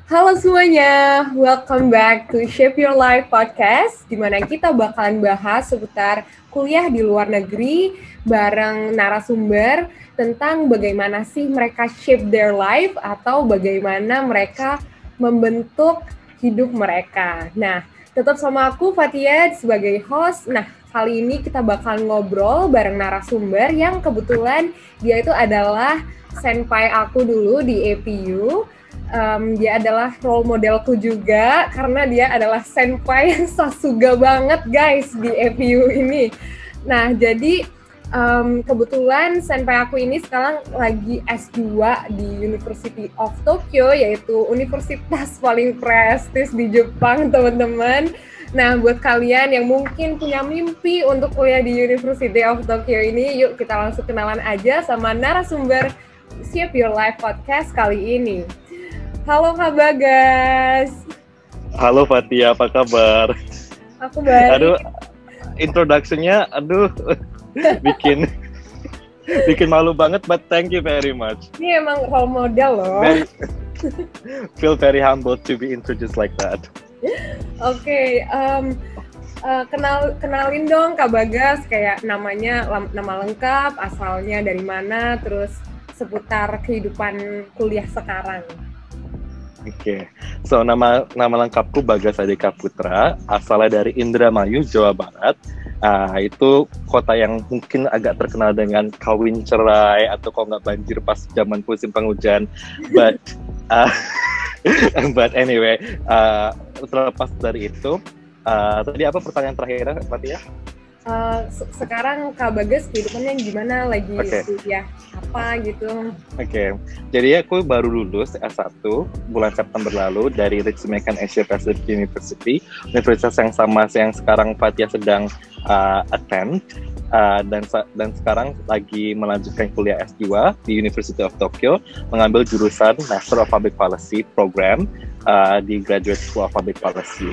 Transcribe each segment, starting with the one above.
Halo semuanya, welcome back to Shape Your Life Podcast, di mana kita bakalan bahas seputar kuliah di luar negeri bareng narasumber tentang bagaimana sih mereka shape their life atau bagaimana mereka membentuk hidup mereka. Nah, tetap sama aku Fatia sebagai host. Nah, kali ini kita bakalan ngobrol bareng narasumber yang kebetulan dia itu adalah senpai aku dulu di APU. Dia adalah role modelku juga karena dia adalah senpai yang sasuga banget guys di APU ini. Nah, jadi kebetulan senpai aku ini sekarang lagi S2 di University of Tokyo, yaitu universitas paling prestis di Jepang, teman-teman. Nah, buat kalian yang mungkin punya mimpi untuk kuliah di University of Tokyo ini, yuk kita langsung kenalan aja sama narasumber Shape Your Life Podcast kali ini. Halo Kak Bagas. Halo Fatia, apa kabar? Aku baik. Aduh, introduction-nya bikin malu banget, but thank you very much. Ini emang role model loh. Feel very humbled to be introduced like that. Oke, kenalin dong Kak Bagas, kayak namanya, nama lengkap, asalnya dari mana, terus seputar kehidupan kuliah sekarang. Oke, so nama lengkapku Bagas Adika Putra, asalnya dari Indramayu, Jawa Barat. Itu kota yang mungkin agak terkenal dengan kawin cerai atau kalau nggak banjir pas zaman musim penghujan. But anyway, terlepas dari itu, tadi apa pertanyaan terakhir, Fatia? Sekarang Kak Bagas kehidupannya gimana, lagi kuliah apa gitu? Oke. Jadi aku baru lulus S1 bulan September lalu dari Ritsumeikan Asia Pacific University, universitas yang sama yang sekarang Fatia sedang attend, dan sekarang lagi melanjutkan kuliah S2 di University of Tokyo, mengambil jurusan Master of Public Policy program di Graduate School of Public Policy.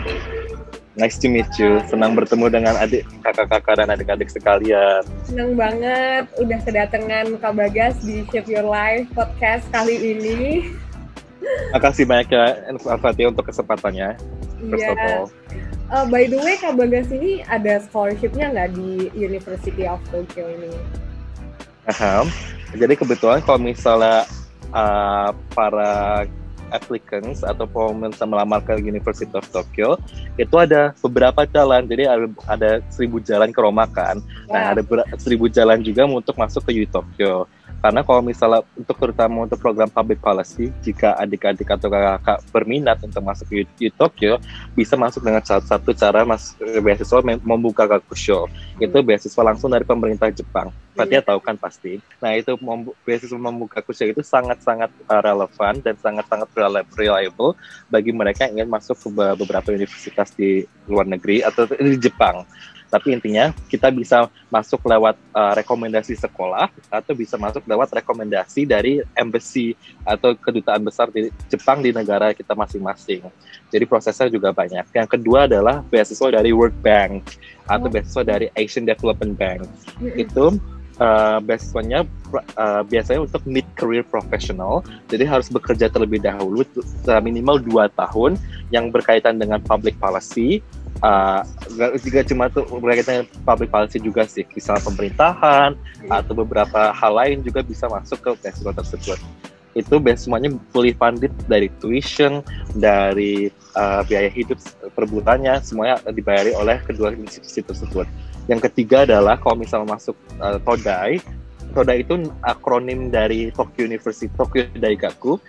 Nice to meet you. Senang bertemu dengan kakak-kakak dan adik-adik sekalian. Senang banget udah kedatangan Kak Bagas di Shape Your Life Podcast kali ini. Makasih banyak ya Fatia untuk kesempatannya. First of all. By the way, Kak Bagas ini ada scholarship-nya nggak di University of Tokyo ini? Jadi kebetulan kalau misalnya para applicants atau pemirsa melamar ke University of Tokyo, itu ada beberapa jalan. Jadi ada 1000 jalan ke Roma kan. Nah, ada 1000 jalan juga untuk masuk ke U Tokyo. Karena kalau misalnya terutama untuk program public policy, jika adik-adik atau kakak berminat untuk masuk ke U Tokyo, bisa masuk dengan satu cara beasiswa membuka gakusho. Itu beasiswa langsung dari pemerintah Jepang. Fatia tahu kan pasti. Nah, itu beasiswa membuka gakusho itu sangat-sangat relevan dan sangat-sangat reliable bagi mereka yang ingin masuk ke beberapa universitas di luar negeri atau di Jepang. Tapi intinya kita bisa masuk lewat rekomendasi sekolah atau bisa masuk lewat rekomendasi dari embassy atau kedutaan besar di Jepang di negara kita masing-masing. Jadi prosesnya juga banyak. Yang kedua adalah beasiswa dari World Bank atau beasiswa dari Asian Development Bank. Itu beasiswanya biasanya untuk mid-career professional, jadi harus bekerja terlebih dahulu minimal 2 tahun yang berkaitan dengan public policy. Juga cuma tuh berkaitan public policy juga sih, kisah pemerintahan atau beberapa hal lain juga bisa masuk ke beasiswa tersebut. Itu semuanya fully funded dari tuition, dari biaya hidup per bulannya, semuanya dibayari oleh kedua institusi tersebut. Yang ketiga adalah kalau misalnya masuk Todai. Todai itu akronim dari Tokyo University, Tokyo Daigaku.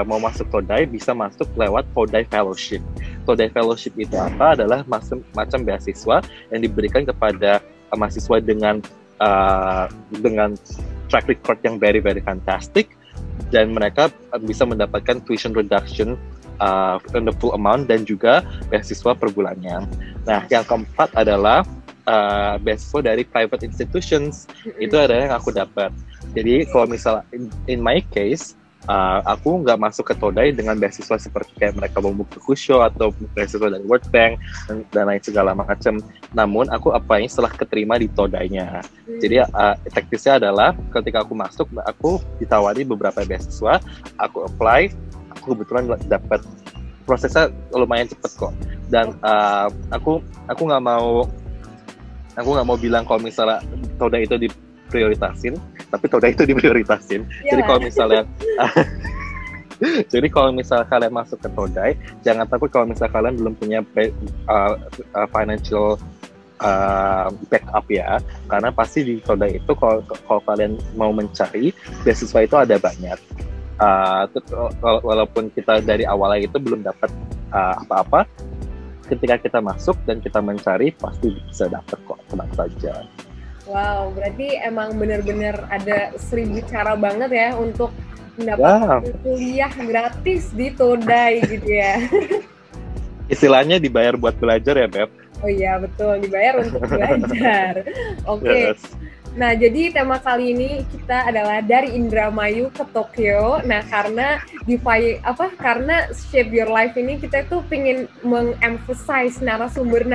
Mau masuk Todai bisa masuk lewat Todai Fellowship. Todai Fellowship itu apa? Adalah macam beasiswa yang diberikan kepada mahasiswa dengan track record yang very very fantastic, dan mereka bisa mendapatkan tuition reduction on the full amount dan juga beasiswa per bulannya. Nah, yang keempat adalah beasiswa dari private institutions. Itu adalah yang aku dapat. Jadi kalau misalnya in my case, aku nggak masuk ke Todai dengan beasiswa seperti kayak mereka membuka Kusho atau beasiswa dari World Bank dan lain segala macam. Namun aku apply setelah keterima di Todainya. Jadi teknisnya adalah ketika aku masuk, aku ditawari beberapa beasiswa, aku apply, aku kebetulan dapat, prosesnya lumayan cepet kok. Dan aku nggak mau bilang kalau misalnya Todai itu diprioritasin, tapi Todai itu diprioritasin. Jadi kalau misalnya jadi kalau misalnya kalian masuk ke Todai, jangan takut kalau misalnya kalian belum punya financial backup ya, karena pasti di Todai itu kalau kalian mau mencari beasiswa itu ada banyak. Walaupun kita dari awalnya itu belum dapat apa-apa, ketika kita masuk dan kita mencari pasti bisa dapat kok, tenang saja. Wow, berarti emang benar-benar ada 1000 cara banget ya untuk mendapatkan kuliah gratis di Todai gitu ya. Istilahnya dibayar buat belajar ya, Beb. Oh iya, betul, dibayar untuk belajar. Oke. Yes. Nah, jadi tema kali ini kita adalah dari Indramayu ke Tokyo. Nah, karena karena Shape Your Life ini kita tuh pengen mengemphasize narasumber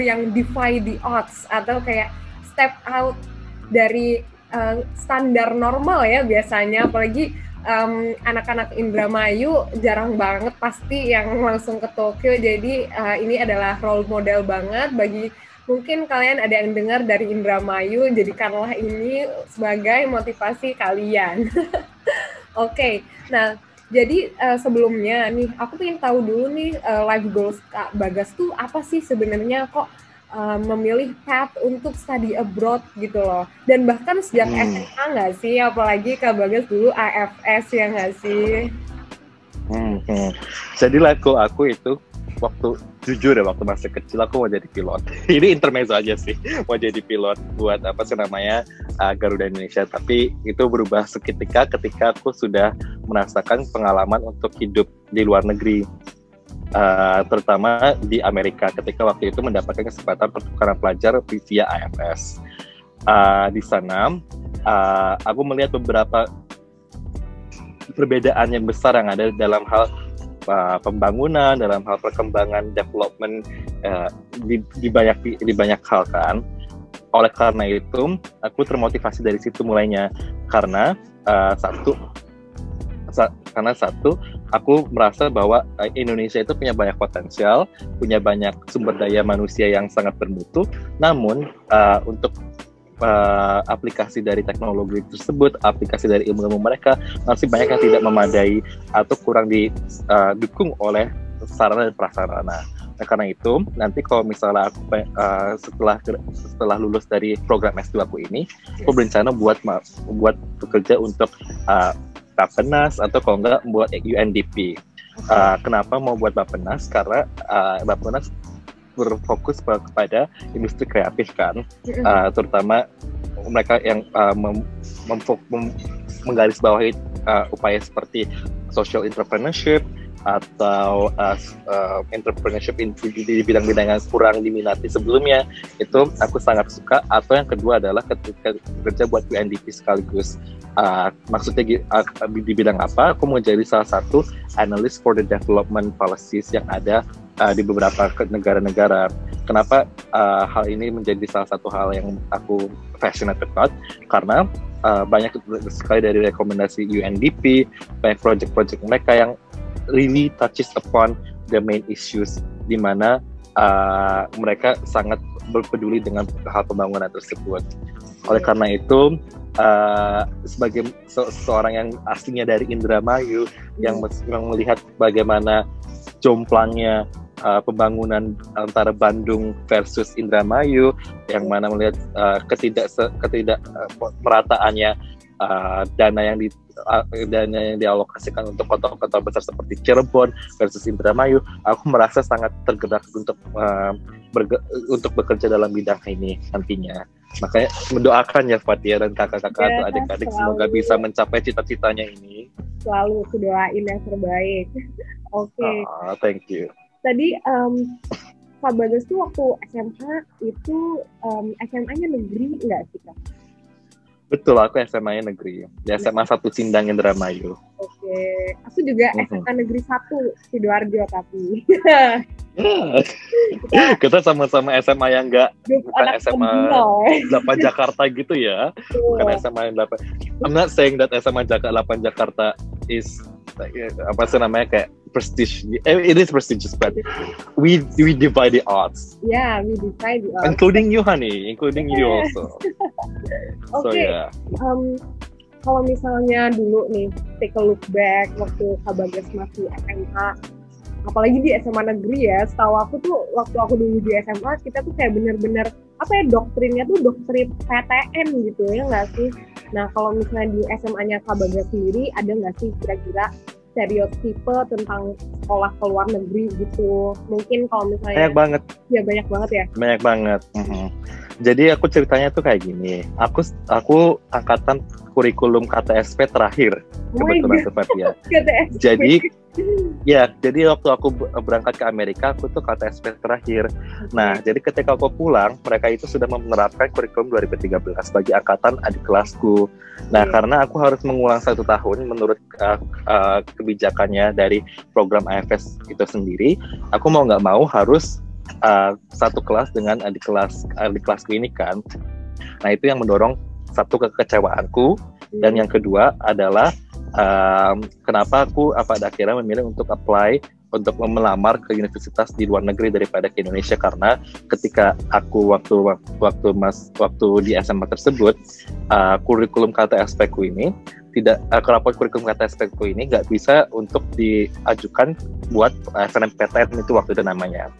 yang defy the odds atau kayak step out dari standar normal ya biasanya, apalagi anak-anak Indramayu jarang banget pasti yang langsung ke Tokyo. Jadi ini adalah role model banget bagi mungkin kalian ada yang dengar dari Indramayu, jadikanlah ini sebagai motivasi kalian. Oke, nah jadi sebelumnya nih aku pengen tahu dulu nih life goals Kak Bagas tuh apa sih sebenarnya, kok memilih path untuk study abroad gitu loh, dan bahkan sejak SMA nggak sih, apalagi Kak Bagas dulu AFS ya nggak sih? Jadi life goal aku itu waktu masih kecil aku mau jadi pilot. Ini intermezzo aja sih, mau jadi pilot buat Garuda Indonesia. Tapi itu berubah seketika ketika aku sudah merasakan pengalaman untuk hidup di luar negeri. Terutama di Amerika ketika waktu itu mendapatkan kesempatan pertukaran pelajar via AFS. Di sana aku melihat beberapa perbedaan yang besar yang ada dalam hal pembangunan, dalam hal perkembangan development di banyak hal kan. Oleh karena itu aku termotivasi dari situ mulainya, karena satu aku merasa bahwa Indonesia itu punya banyak potensial, punya banyak sumber daya manusia yang sangat bermutu, namun untuk aplikasi dari teknologi tersebut, aplikasi dari ilmu-ilmu mereka masih banyak yang tidak memadai atau kurang didukung oleh sarana dan prasarana. Nah, karena itu nanti kalau misalnya aku setelah lulus dari program S2 aku ini, aku berencana buat bekerja untuk Bappenas atau kalau enggak buat UNDP. Kenapa mau buat Bappenas? Karena Bappenas berfokus kepada industri kreatif kan, terutama mereka yang menggarisbawahi upaya seperti social entrepreneurship atau entrepreneurship di bidang-bidang yang kurang diminati sebelumnya. Itu aku sangat suka. Atau yang kedua adalah ketika bekerja buat UNDP sekaligus. Maksudnya di bidang apa? Aku mau jadi salah satu analyst for the development policies yang ada di beberapa negara-negara. Kenapa hal ini menjadi salah satu hal yang aku passionate about? Karena banyak sekali dari rekomendasi UNDP, banyak project-project mereka yang really touches upon the main issues, di mana mereka sangat berpeduli dengan hal pembangunan tersebut. Oleh karena itu, sebagai seorang yang aslinya dari Indramayu, yang melihat bagaimana jomplangnya pembangunan antara Bandung versus Indramayu, yang mana melihat ketidakmerataannya dana yang dialokasikan untuk kota-kota besar seperti Cirebon versus Indramayu, aku merasa sangat tergerak untuk bekerja dalam bidang ini nantinya. Makanya mendoakan ya Fatia dan kakak-kakak atau adik-adik semoga bisa mencapai cita-citanya ini. Selalu aku doain yang terbaik. Oke. Thank you. Tadi Kak Bagas tuh waktu SMA itu SMA-nya negeri nggak sih Kak? Betul, aku SMA-nya negeri. Di SMA 1 Sindang Indramayu. Oke, aku juga SMA negeri 1 Sidoarjo tapi. Kita sama-sama SMA yang bukan SMA 8 Jakarta gitu ya. Bukan SMA yang 8. I'm not saying that SMA 8 Jakarta is apa sih namanya kayak prestige. It is prestigious, but we divide the odds. Yeah, we divide the odds. Including you, honey. Including you also. So Okay. yeah. Kalau misalnya dulu nih, take a look back waktu Kak Bagas masih SMA, apalagi di SMA negeri ya, setahu aku tuh waktu aku dulu di SMA, kita tuh kayak bener-bener, doktrinnya tuh doktrin PTN gitu, ya nggak sih? Nah, kalau misalnya di SMA-nya Kak Bagas sendiri, ada nggak sih kira-kira stereotipe tentang sekolah ke luar negeri gitu? Mungkin kalau misalnya... Banyak banget. Ya, banyak banget ya? Banyak banget. Jadi aku ceritanya tuh kayak gini. Aku angkatan kurikulum KTSP terakhir kebetulan Sobat ya. Jadi waktu aku berangkat ke Amerika, aku tuh KTSP terakhir. Nah, jadi ketika aku pulang, mereka itu sudah menerapkan kurikulum 2013 bagi angkatan adik kelasku. Nah, karena aku harus mengulang 1 tahun menurut kebijakannya dari program AFS itu sendiri, aku mau nggak mau harus satu kelas dengan adik kelasku ini kan. Nah, itu yang mendorong satu kekecewaanku, dan yang kedua adalah kenapa aku pada akhirnya memilih untuk apply untuk melamar ke universitas di luar negeri daripada ke Indonesia, karena ketika aku waktu di SMA tersebut, kurikulum KTSP ku ini kenapa kurikulum KTSP ku ini nggak bisa untuk diajukan buat SNMPTN itu waktu itu namanya.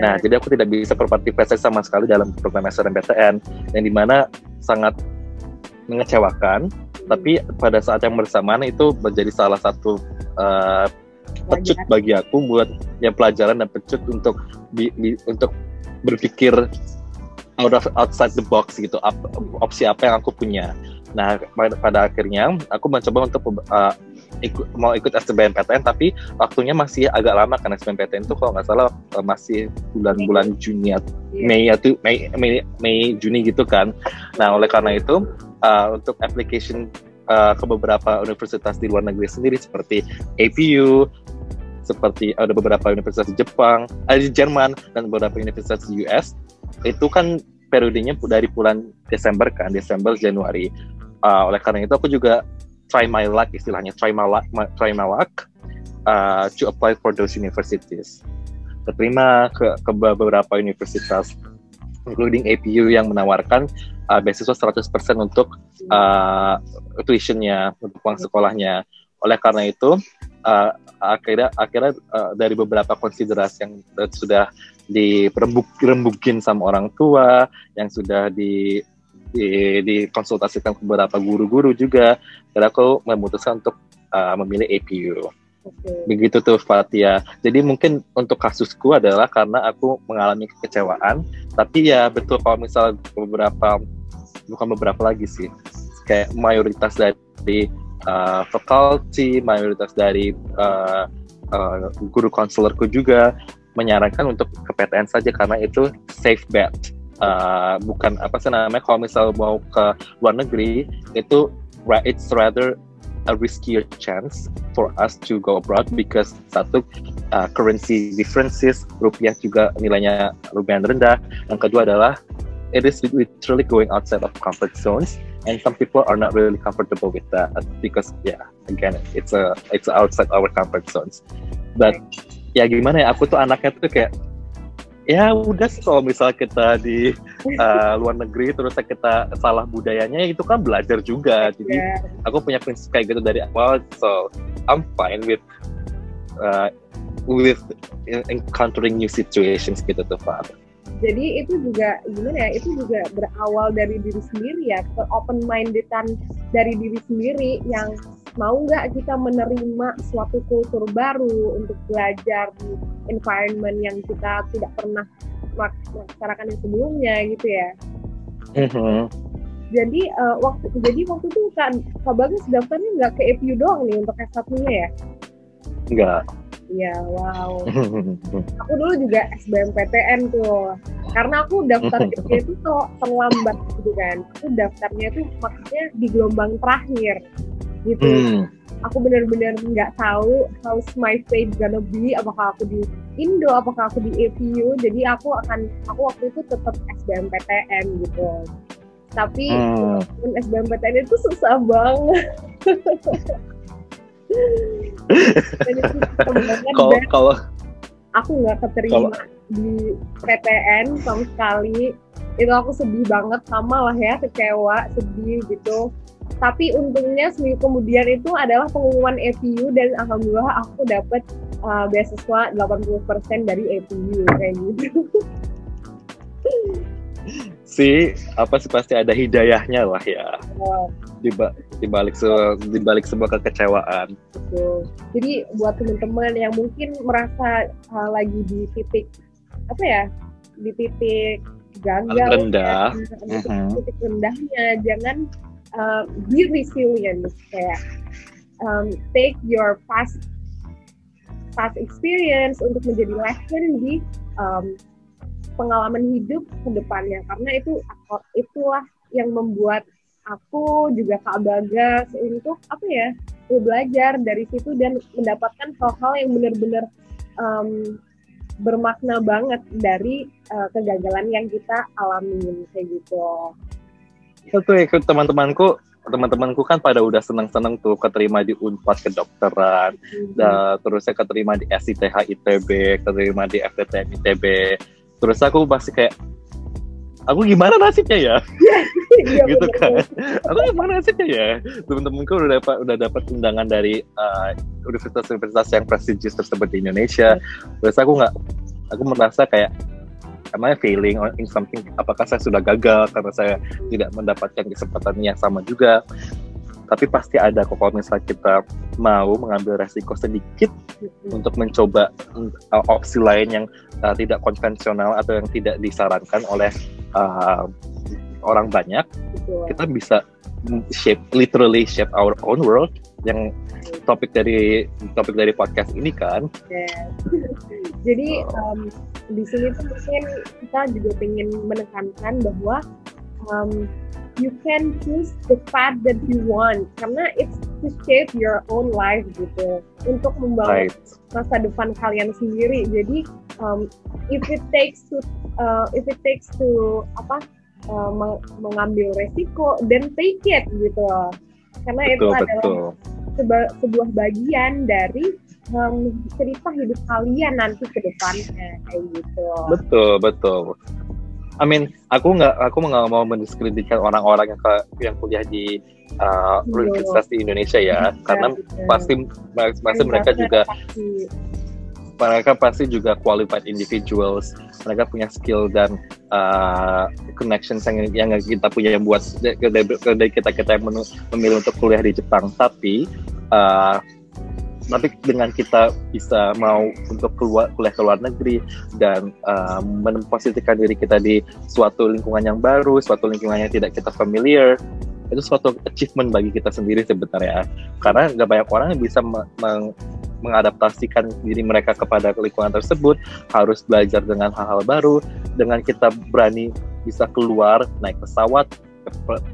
Nah, jadi aku tidak bisa berpartisipasi sama sekali dalam program SNMPTN, yang dimana sangat mengecewakan. Tapi pada saat yang bersamaan itu menjadi salah satu pecut bagi aku buat pelajaran dan pecut untuk untuk berpikir outside the box gitu, opsi apa yang aku punya. Nah, pada akhirnya aku mencoba untuk mau ikut SBMPTN, tapi waktunya masih agak lama kan. SBMPTN itu kalau nggak salah masih bulan-bulan Juni atau Mei Juni gitu kan. Nah, oleh karena itu untuk application ke beberapa universitas di luar negeri sendiri seperti APU, seperti ada beberapa universitas di Jepang, di Jerman, dan beberapa universitas di US, itu kan periodenya dari bulan Desember kan, Desember Januari. Oleh karena itu aku juga try my luck to apply for those universities. Keterima ke beberapa universitas, including APU yang menawarkan beasiswa 100% untuk tuitionnya, untuk uang sekolahnya. Oleh karena itu, akhirnya dari beberapa konsiderasi yang sudah dirembukin sama orang tua, yang sudah dikonsultasikan ke beberapa guru-guru juga, dan aku memutuskan untuk memilih APU. Begitu tuh Fatia. Jadi mungkin untuk kasusku adalah karena aku mengalami kekecewaan, tapi ya betul kalau misal bukan beberapa lagi sih, kayak mayoritas dari faculty, mayoritas dari guru konselorku juga menyarankan untuk ke PTN saja karena itu safe bet. Bukan kalau misal mau ke luar negeri itu it's rather a riskier chance for us to go abroad because satu currency differences, rupiah juga nilainya lumayan rendah. Yang kedua adalah it is literally going outside of comfort zones, and some people are not really comfortable with that because again it's outside our comfort zones. But ya gimana ya, aku tuh anaknya tuh kayak ya udah sih, kalau misal kita di luar negeri terus kita salah budayanya, itu kan belajar juga. Jadi aku punya prinsip kayak gitu dari awal, so I'm fine with encountering new situations gitu tuh Pak. Jadi itu juga gimana ya, itu juga berawal dari diri sendiri ya, ke open mindedan dari diri sendiri, yang mau nggak kita menerima suatu kultur baru untuk belajar di environment yang kita tidak pernah masyarakat yang sebelumnya gitu ya. Jadi waktu itu Kak Bagas daftarnya nggak ke APU doang nih untuk S1-nya ya? Enggak. Iya, wow. Aku dulu juga SBMPTN tuh. Karena aku daftarnya itu terlambat gitu kan. Aku daftarnya tuh maksudnya di gelombang terakhir gitu. Aku benar-benar nggak tahu how's my fate gonna be, apakah aku di Indo, apakah aku di APU. Jadi aku waktu itu tetap SBMPTN gitu. Tapi SBMPTN itu susah banget. Dan itu sistem banget, dan Kalau aku nggak keterima di PTN sama sekali. Itu aku sedih banget, sama lah ya, kecewa, sedih gitu. Tapi untungnya seminggu kemudian itu adalah pengumuman EPU, dan alhamdulillah aku dapat beasiswa 80% dari EPU kayak gitu. pasti ada hidayahnya lah ya. Oh, di balik sebuah kekecewaan. betul. Jadi buat teman-teman yang mungkin merasa lagi di titik apa ya, di titik gagal, rendah, di titik rendahnya, jangan be resilient, kayak take your past experience untuk menjadi lesson di pengalaman hidup ke depannya, karena itulah yang membuat aku juga Kak Bagas untuk apa ya, belajar dari situ dan mendapatkan hal-hal yang benar-benar bermakna banget dari kegagalan yang kita alamin kayak gitu. Itu teman-temanku kan pada udah senang-senang tuh keterima di Unpad kedokteran, terus saya keterima di SITH ITB, keterima di FTTM ITB. Terus aku pasti kayak, aku gimana nasibnya ya? Gitu kan. Aku gimana nasibnya ya? Temen-temenku udah dapat undangan dari universitas-universitas yang prestigious tersebut di Indonesia. Terus aku merasa kayak, am I failing in something? Apakah saya sudah gagal karena saya tidak mendapatkan kesempatan yang sama juga? Tapi pasti ada kok kalau misalnya kita mau mengambil resiko sedikit untuk mencoba opsi lain yang tidak konvensional atau yang tidak disarankan oleh orang banyak. Kita bisa literally shape our own world, yang topik dari podcast ini kan. Jadi di sini tuh mungkin kita juga ingin menekankan bahwa you can choose the path that you want, karena it's to shape your own life gitu, untuk membangun masa depan kalian sendiri. Jadi if it takes to mengambil resiko, then take it gitu, karena itu adalah sebuah bagian dari cerita hidup kalian nanti ke depannya kayak gitu. Betul. I mean, aku nggak mau mendiskreditkan orang-orang yang kuliah di universitas di Indonesia ya, karena pasti mereka pasti juga qualified individuals, mereka punya skill dan connections yang kita punya buat kita yang memilih untuk kuliah di Jepang. Tapi dengan kita bisa mau untuk kuliah ke luar negeri dan memposisikan diri kita di suatu lingkungan yang baru, suatu lingkungan yang tidak kita familiar, itu suatu achievement bagi kita sendiri sebenarnya. Karena nggak banyak orang yang bisa mengadaptasikan diri mereka kepada lingkungan tersebut, harus belajar dengan hal-hal baru. Dengan kita berani bisa keluar, naik pesawat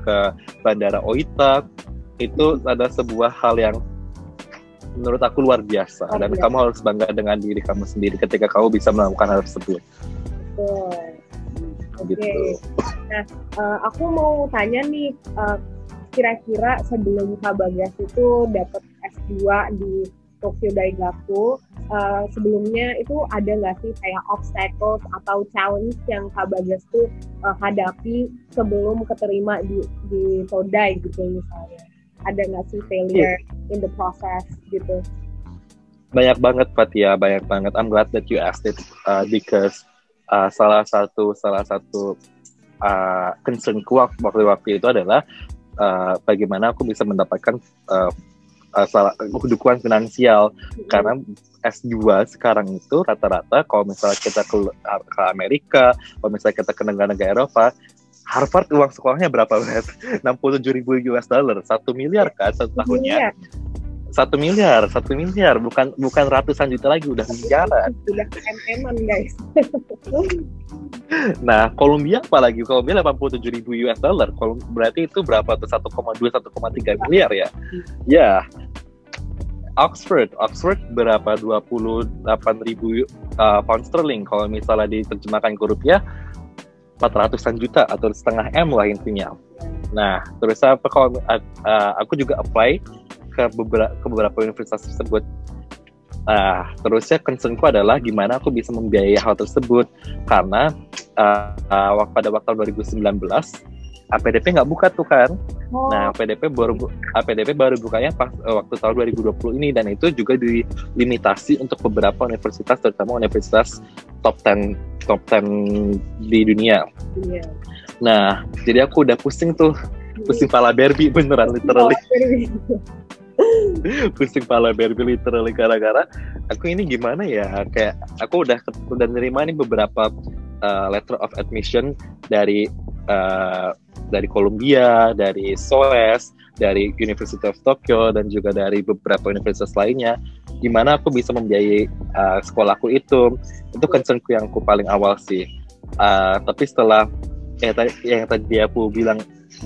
ke Bandara Oita, itu adalah sebuah hal yang menurut aku luar biasa, dan kamu harus bangga dengan diri kamu sendiri ketika kamu bisa melakukan hal tersebut. Betul. Gitu. Nah, aku mau tanya nih, kira-kira sebelum Kak Bagas itu dapat S2 di Tokyo Daigaku, sebelumnya itu ada nggak sih kayak obstacles atau challenge yang Kak Bagas tuh hadapi sebelum keterima di Todai gitu misalnya? Ada nggak sih failure in the process gitu? Banyak banget Fatia, banyak banget. I'm glad that you asked it because salah satu concernku waktu itu adalah bagaimana aku bisa mendapatkan dukungan finansial, karena S2 sekarang itu rata-rata kalau misalnya kita ke Amerika, kalau misalnya kita ke negara-negara Eropa, Harvard uang sekolahnya berapa banget? 67.000 US dollar, 1 miliar kan satu tahunnya. 1 miliar, bukan ratusan juta lagi, udah miliaran. Udah MM-an guys. Nah, Columbia apalagi? Columbia 87.000 US dollar. Berarti itu berapa tuh? 1,2, 1,3 miliar ya? Ya. Oxford berapa? 28.000 pound sterling. Kalau misalnya diterjemahkan ke rupiah, 400-an juta atau setengah M lah intinya. Nah, terus aku juga apply ke beberapa universitas tersebut. Terusnya concernku adalah gimana aku bisa membiayai hal tersebut, karena pada waktu tahun 2019 APDP nggak buka tuh kan. Nah, APDP baru bukanya pas waktu tahun 2020 ini, dan itu juga dilimitasi untuk beberapa universitas, terutama universitas top 10 di dunia. Yeah. Nah, jadi aku udah pusing pala Barbie beneran, literally. Pusing pala Barbie literally, gara-gara aku ini gimana ya, kayak aku udah nerima nih beberapa letter of admission dari Columbia, dari SOAS, dari University of Tokyo, dan juga dari beberapa universitas lainnya. Gimana aku bisa membiayai sekolahku itu concernku yang aku paling awal sih. Tapi setelah yang tadi aku bilang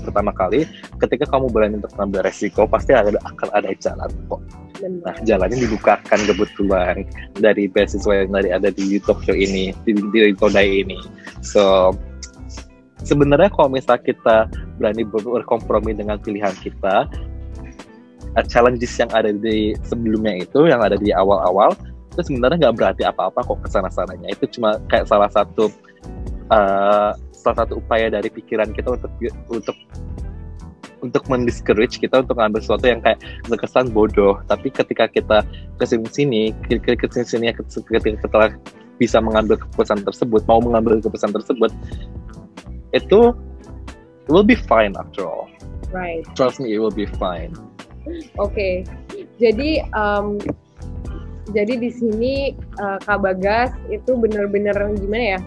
pertama kali, ketika kamu berani untuk mengambil resiko, pasti akan ada jalan kok. Nah, jalannya dibukakan kebetulan dari beasiswa yang ada di Tokyo ini, di Todai ini. So, sebenarnya kalau misalnya kita berani berkompromi dengan pilihan kita, challenges yang ada di sebelumnya itu, yang ada di awal-awal, itu sebenarnya nggak berarti apa-apa kok kesana-sananya. Itu cuma kayak salah satu upaya dari pikiran kita untuk mendiscourage kita untuk ngambil sesuatu yang kayak terkesan bodoh. Tapi ketika kita kesini ketika kita bisa mengambil keputusan tersebut, itu will be fine after all. Right. Trust me, it will be fine. Oke. Jadi di sini Kak Bagas itu benar-benar gimana ya?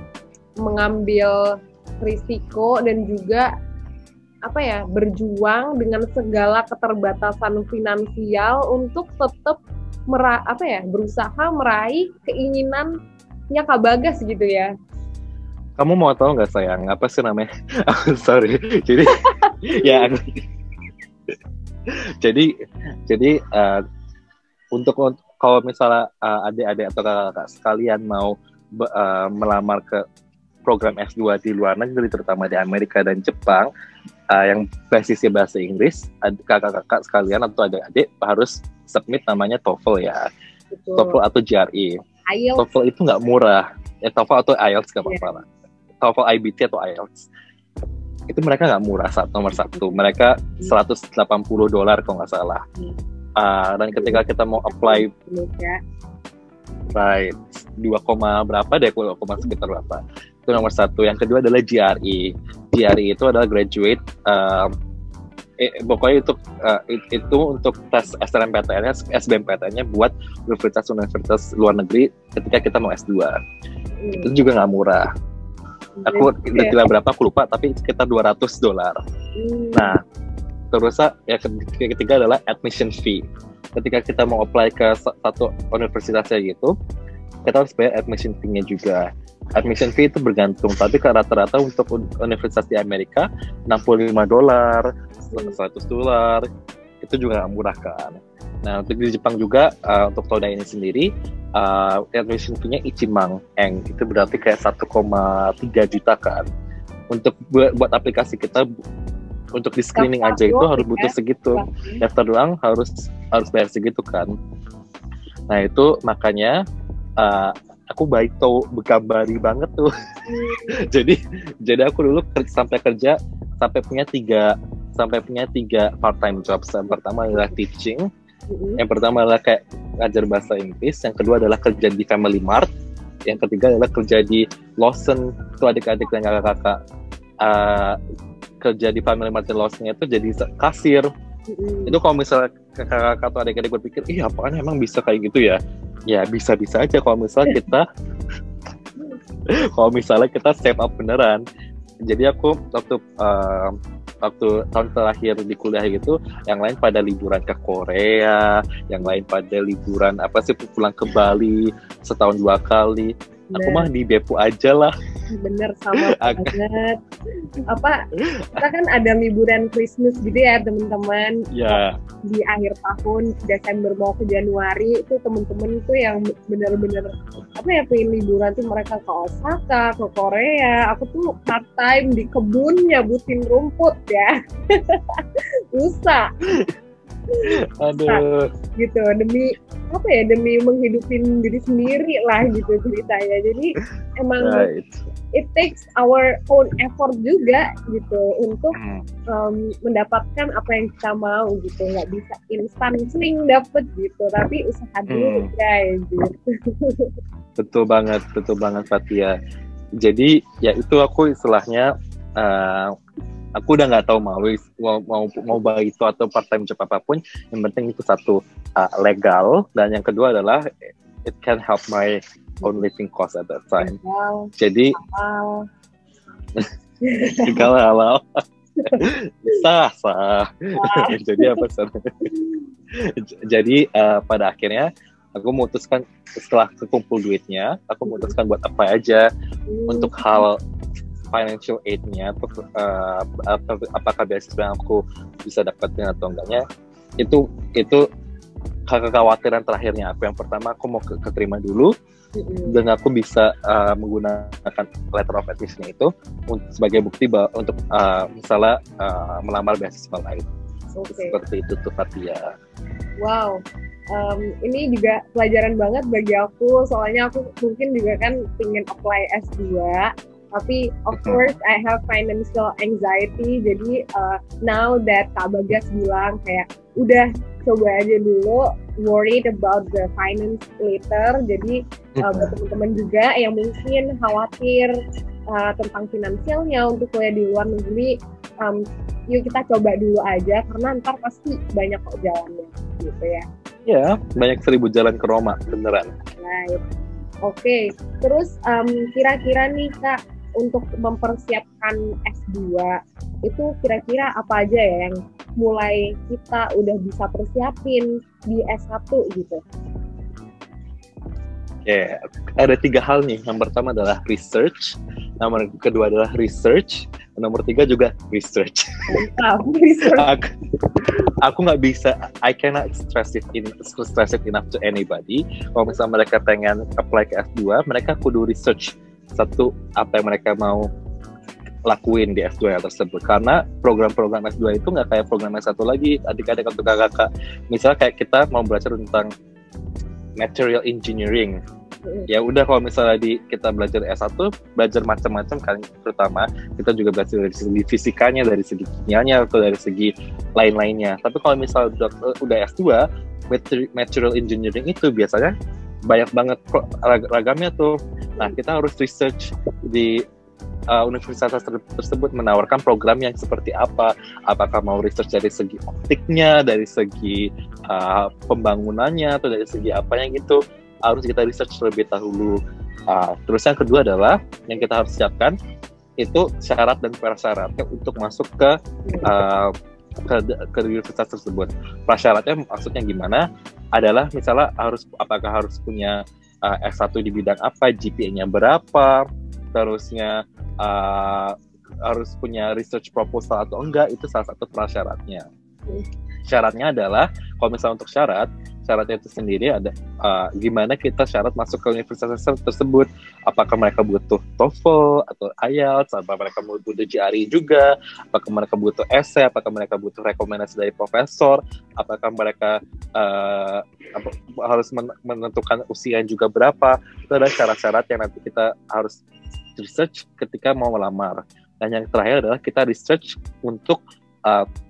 Mengambil risiko dan juga berjuang dengan segala keterbatasan finansial untuk tetap berusaha meraih keinginannya Kak Bagas gitu ya. Kamu mau tahu nggak sayang, apa sih namanya? Sorry. Jadi ya jadi untuk kalau misalnya adik-adik atau kakak sekalian mau melamar ke program S2 di luar negeri, terutama di Amerika dan Jepang, yang basisnya bahasa Inggris, kakak-kakak sekalian atau adik-adik harus submit namanya TOEFL ya. Betul. TOEFL atau GRE. IELTS. TOEFL itu nggak murah. Ya, TOEFL atau IELTS nggak apa-apa. TOEFL IBT atau IELTS. Itu mereka nggak murah, nomor satu. Mereka $180 kalau nggak salah. Dan ketika kita mau apply, right, 2, berapa deh, 2, sekitar berapa. Itu nomor satu. Yang kedua adalah GRE. GRE itu adalah graduate. Pokoknya itu untuk tes SNMPTN-nya, SBMPTN-nya buat universitas luar negeri ketika kita mau S2. Itu juga nggak murah. Aku tidak berapa, aku lupa, tapi sekitar $200. Nah, terus ya ketiga adalah admission fee. Ketika kita mau apply ke satu universitasnya gitu, kita harus bayar admission fee-nya juga. Admission fee itu bergantung, tapi rata-rata untuk universitas di Amerika $65, $100, itu juga nggak murah kan. Nah, untuk di Jepang juga, untuk Todai ini sendiri, admission fee-nya ichimang eng, itu berarti kayak 1,3 juta kan. Untuk buat aplikasi kita, untuk di screening aja itu harus butuh segitu. Daftar doang harus bayar segitu kan. Nah, itu makanya aku baik tau berkabari banget tuh. jadi aku dulu sampai punya tiga part-time jobs. Yang pertama adalah teaching, yang pertama adalah kayak ngajar bahasa Inggris, yang kedua adalah kerja di Family Mart, yang ketiga adalah kerja di Lawson. Itu adik-adik dan kakak-kakak kerja di Family Mart dan Lawson itu jadi kasir. Itu kalau misalnya kakak-kakak atau adik-adik berpikir, apaan emang bisa kayak gitu ya? Ya bisa-bisa aja kalau misalnya kita save up beneran. Jadi aku waktu tahun terakhir di kuliah gitu, yang lain pada liburan ke Korea, yang lain pada liburan pulang ke Bali setahun 2 kali. Aku mah di Beppu aja lah. Bener, sama banget. Kita kan ada liburan Christmas gitu ya teman-teman. Yeah. Di akhir tahun, Desember mau ke Januari, itu teman-teman tuh yang bener-bener pengen liburan tuh, mereka ke Osaka, ke Korea. Aku tuh part time di kebun nyabutin rumput ya. Usah. Aduh. Gitu, demi apa ya, demi menghidupin diri sendiri lah gitu ceritanya. Jadi emang it takes our own effort juga gitu untuk mendapatkan apa yang kita mau gitu. Nggak bisa instan sering dapet gitu, tapi usaha dulu guys gitu. Betul banget Fatia. Jadi ya itu aku istilahnya aku udah nggak tahu mau baik itu atau part time job apapun, yang penting itu satu legal, dan yang kedua adalah it can help my own living cost at that time. Jadi halal sah. Jadi apa jadi pada akhirnya aku memutuskan, setelah kekumpul duitnya, aku memutuskan buat apa aja untuk hal financial aid-nya, apakah beasiswa yang aku bisa dapetin atau enggaknya. Itu kekhawatiran terakhirnya aku. Yang pertama, aku mau keterima dulu, dan aku bisa menggunakan letter of admission itu sebagai bukti untuk misalnya melamar beasiswa lain. Seperti itu tuh Fatia. Wow. Ini juga pelajaran banget bagi aku, soalnya aku mungkin juga kan pengen apply S2, tapi of course I have financial anxiety. Jadi now that Kak Bagas bilang kayak udah coba aja dulu, worried about the finance later. Jadi buat teman-teman juga yang mungkin khawatir tentang finansialnya untuk kuliah di luar negeri, yuk kita coba dulu aja, karena ntar pasti banyak kok jalannya gitu ya. Ya, banyak 1000 jalan ke Roma, beneran. Right. Oke. Terus kira-kira nih Kak, untuk mempersiapkan S2, itu kira-kira apa aja ya yang mulai kita udah bisa persiapin di S1 gitu? Oke, ada 3 hal nih. Yang pertama adalah research, nomor kedua adalah research, nomor 3 juga research. Mantap, aku nggak bisa, I cannot stress it enough to anybody. Kalau misalnya mereka pengen apply ke S2, mereka kudu research satu apa yang mereka mau lakuin di S2 tersebut. Karena program-program S2 itu nggak kayak program S1 lagi. Adik-adik atau kakak-kakak, misalnya kayak kita mau belajar tentang material engineering, ya udah, kalau misalnya kita belajar S1, belajar macam-macam kan, terutama kita juga belajar dari segi fisikanya, dari segi kimianya, atau dari segi lain-lainnya. Tapi kalau misalnya udah S2, material engineering itu biasanya banyak banget ragamnya tuh. Nah, kita harus research di universitas tersebut menawarkan program yang seperti apa. Apakah mau research dari segi optiknya, dari segi pembangunannya, atau dari segi apanya gitu, harus kita research terlebih dahulu. Terus yang kedua adalah yang kita harus siapkan itu syarat dan prasyaratnya untuk masuk ke universitas tersebut. Prasyaratnya maksudnya gimana? Adalah misalnya apakah harus punya S1 di bidang apa, GPA-nya berapa, terusnya harus punya research proposal atau enggak, itu salah satu prasyaratnya. Syaratnya adalah, kalau misalnya untuk syaratnya itu sendiri ada gimana kita syarat masuk ke universitas tersebut. Apakah mereka butuh TOEFL atau IELTS, apakah mereka butuh GRE juga, apakah mereka butuh essay, apakah mereka butuh rekomendasi dari profesor, apakah mereka harus menentukan usia juga berapa. Itu adalah syarat-syarat yang nanti kita harus research ketika mau melamar. Dan yang terakhir adalah kita research untuk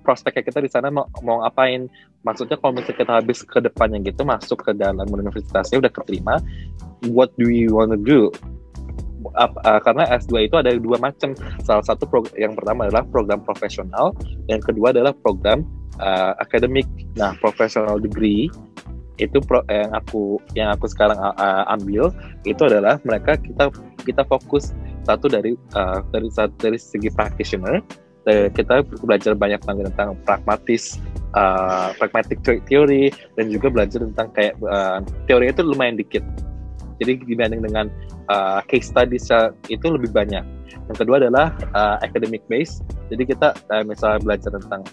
prospeknya kita di sana mau ngapain. Maksudnya kalau misalnya kita habis ke depannya gitu, masuk ke dalam universitasnya udah keterima, what do you want to do? Karena S2 itu ada 2 macam. Salah satu yang pertama adalah program profesional, yang kedua adalah program akademik. Nah, professional degree itu yang aku sekarang ambil itu adalah kita fokus satu dari segi practitioner. Kita belajar banyak tentang pragmatic theory, dan juga belajar tentang kayak teori itu lumayan dikit. Jadi dibanding dengan case studies itu lebih banyak. Yang kedua adalah academic base. Jadi kita misalnya belajar tentang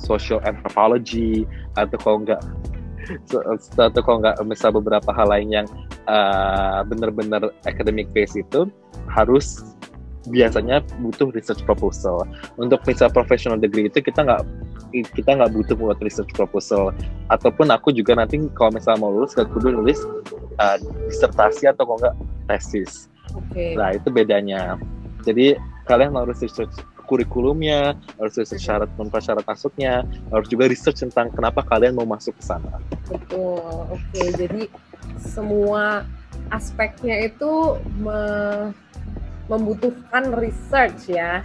social anthropology, atau kalau nggak misal beberapa hal lain yang benar-benar academic base, itu harus biasanya butuh research proposal. Untuk misal professional degree itu kita kita nggak butuh buat research proposal. Ataupun aku juga nanti kalau misalnya mau lulus gak kudu nulis disertasi atau kalau nggak tesis. Nah itu bedanya. Jadi kalian harus research kurikulumnya, harus research syarat dan prasyarat masuknya, harus juga research tentang kenapa kalian mau masuk ke sana. Betul. Jadi semua aspeknya itu membutuhkan research ya.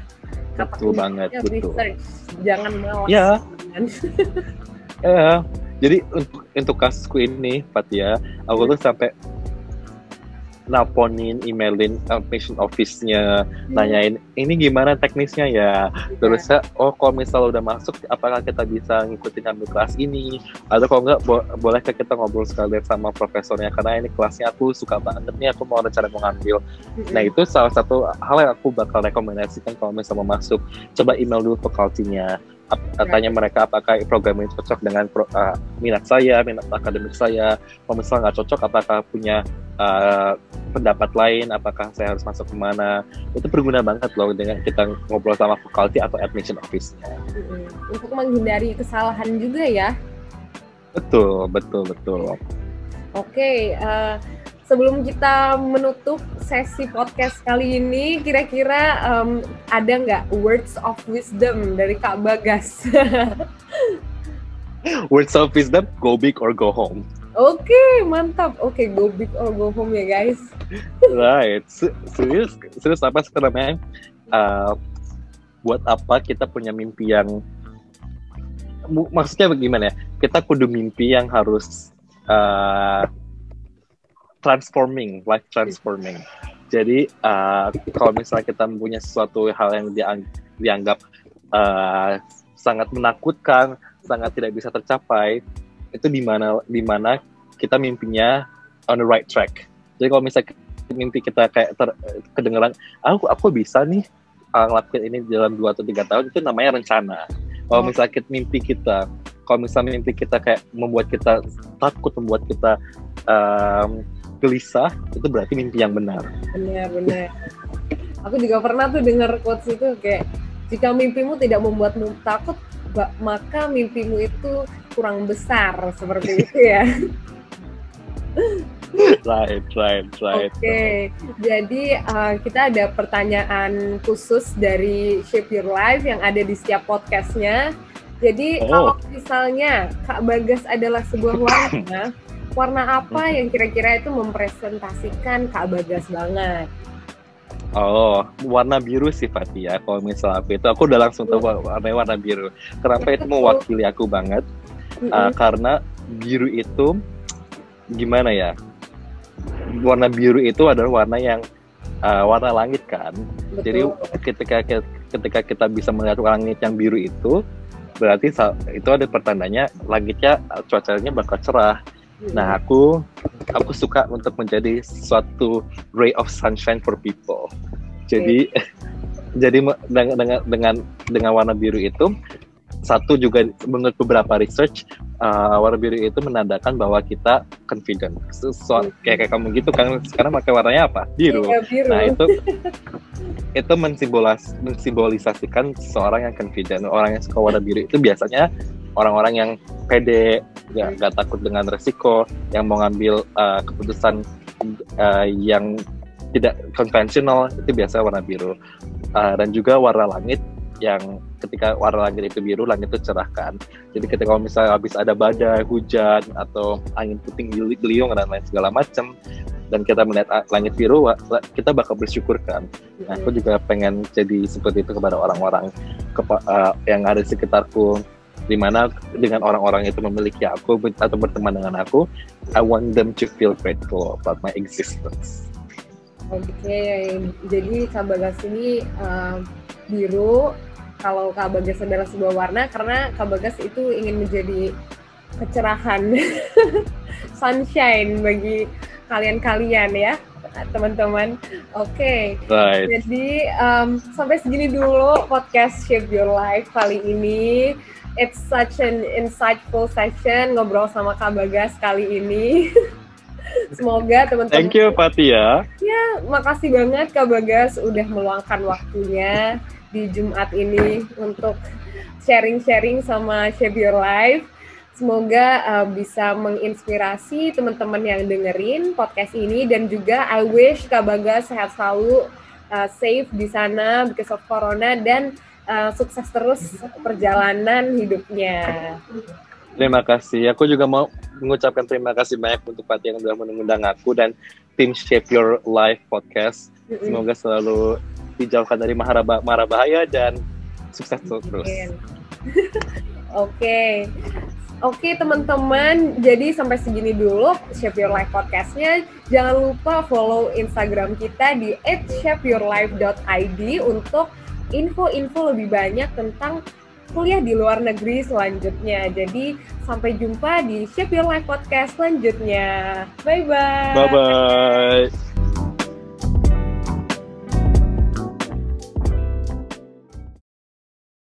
Betul banget, betul. Research, jangan malas. Ya. Ya. Jadi untuk kasusku ini, Fatia, aku tuh sampai nelponin, emailin patient office-nya, nanyain ini gimana teknisnya ya. Terus kalau misalnya udah masuk, apakah kita bisa ngikutin ambil kelas ini? Atau kalau enggak, bolehkah kita ngobrol sekalian sama profesornya? Karena ini kelasnya aku suka banget nih, aku mau rencana mau ngambil. Nah itu salah satu hal yang aku bakal rekomendasikan kalau misalnya mau masuk. Coba email dulu fakultinya. Tanya mereka apakah program ini cocok dengan minat saya, minat akademik saya. Kalau misalnya nggak cocok, apakah punya pendapat lain, apakah saya harus masuk kemana. Itu berguna banget loh dengan kita ngobrol sama faculty atau admission office-nya. Untuk menghindari kesalahan juga ya. Betul. Oke, sebelum kita menutup sesi podcast kali ini, kira-kira ada nggak words of wisdom dari Kak Bagas? Words of wisdom, go big or go home. Oke, mantap. Oke, go big or go home ya guys. Right, serius apa sekarang? Buat apa kita punya mimpi yang, maksudnya bagaimana ya? Kita kudu mimpi yang harus life transforming. Jadi kalau misalnya kita mempunyai sesuatu hal yang dianggap sangat menakutkan, sangat tidak bisa tercapai, itu di mana kita mimpinya on the right track. Jadi kalau misalnya mimpi kita kayak kedengeran, aku bisa nih ngelakuin ini dalam 2 atau 3 tahun, itu namanya rencana. Kalau misalnya mimpi kita kayak membuat kita takut, membuat kita gelisah, itu berarti mimpi yang benar. Benar. Aku juga pernah tuh dengar quotes itu kayak, jika mimpimu tidak membuatmu takut, maka mimpimu itu kurang besar, seperti itu ya. Right. Oke, jadi kita ada pertanyaan khusus dari Shape Your Life yang ada di setiap podcastnya. Jadi kalau misalnya Kak Bagas adalah sebuah warna apa yang kira-kira itu mempresentasikan Kak Bagas banget? Warna biru sih Fatia. Kalau misalnya aku udah langsung tahu warna biru. Kenapa itu mewakili aku banget? Karena biru itu gimana ya? Warna biru itu adalah warna yang warna langit kan. Betul. Jadi ketika kita bisa melihat langit yang biru itu, berarti itu ada pertandanya langitnya, cuacanya bakal cerah. Nah, aku suka untuk menjadi suatu ray of sunshine for people. Jadi dengan warna biru itu, satu juga menurut beberapa research, warna biru itu menandakan bahwa kita confident. Kayak kamu gitu kan, sekarang pakai warnanya apa? Biru. Iya, biru. Nah itu mensimbolisasikan seseorang yang confident. Orang yang suka warna biru itu biasanya orang-orang yang pede, nggak takut dengan resiko, yang mau ngambil keputusan yang tidak konvensional, itu biasa warna biru. Dan juga warna langit, yang ketika warna langit itu biru, langit itu cerah kan. Jadi ketika misalnya habis ada badai, hujan, atau angin puting beliung dan lain segala macam, dan kita melihat langit biru, kita bakal bersyukur kan. Nah, aku juga pengen jadi seperti itu kepada orang-orang yang ada di sekitarku, dimana dengan orang-orang itu memiliki aku atau berteman dengan aku, I want them to feel grateful about my existence. Oke, jadi Kak Bagas ini biru. Kalau Kak Bagas adalah sebuah warna, karena Kak Bagas itu ingin menjadi kecerahan, sunshine bagi kalian-kalian ya, teman-teman. Oke. Right. Jadi sampai segini dulu podcast Shape Your Life kali ini. It's such an insightful session ngobrol sama Kak Bagas kali ini. Semoga teman-teman. Thank you Fatia. Ya, makasih banget Kak Bagas udah meluangkan waktunya di Jumat ini untuk sharing-sharing sama Shape Your Life. Semoga bisa menginspirasi teman-teman yang dengerin podcast ini, dan juga I wish Kak Bagas sehat selalu, safe di sana because of corona, dan sukses terus perjalanan hidupnya. Terima kasih. Aku juga mau mengucapkan terima kasih banyak untuk Fatih yang sudah mengundang aku dan tim Shape Your Life podcast. Semoga selalu dijauhkan dari mara bahaya dan sukses terus. Oke teman-teman, jadi sampai segini dulu Shape Your Life podcast-nya. Jangan lupa follow Instagram kita di @shapeyourlife.id untuk info-info lebih banyak tentang kuliah di luar negeri selanjutnya. Jadi sampai jumpa di Shape Your Life podcast selanjutnya. Bye-bye. Bye-bye.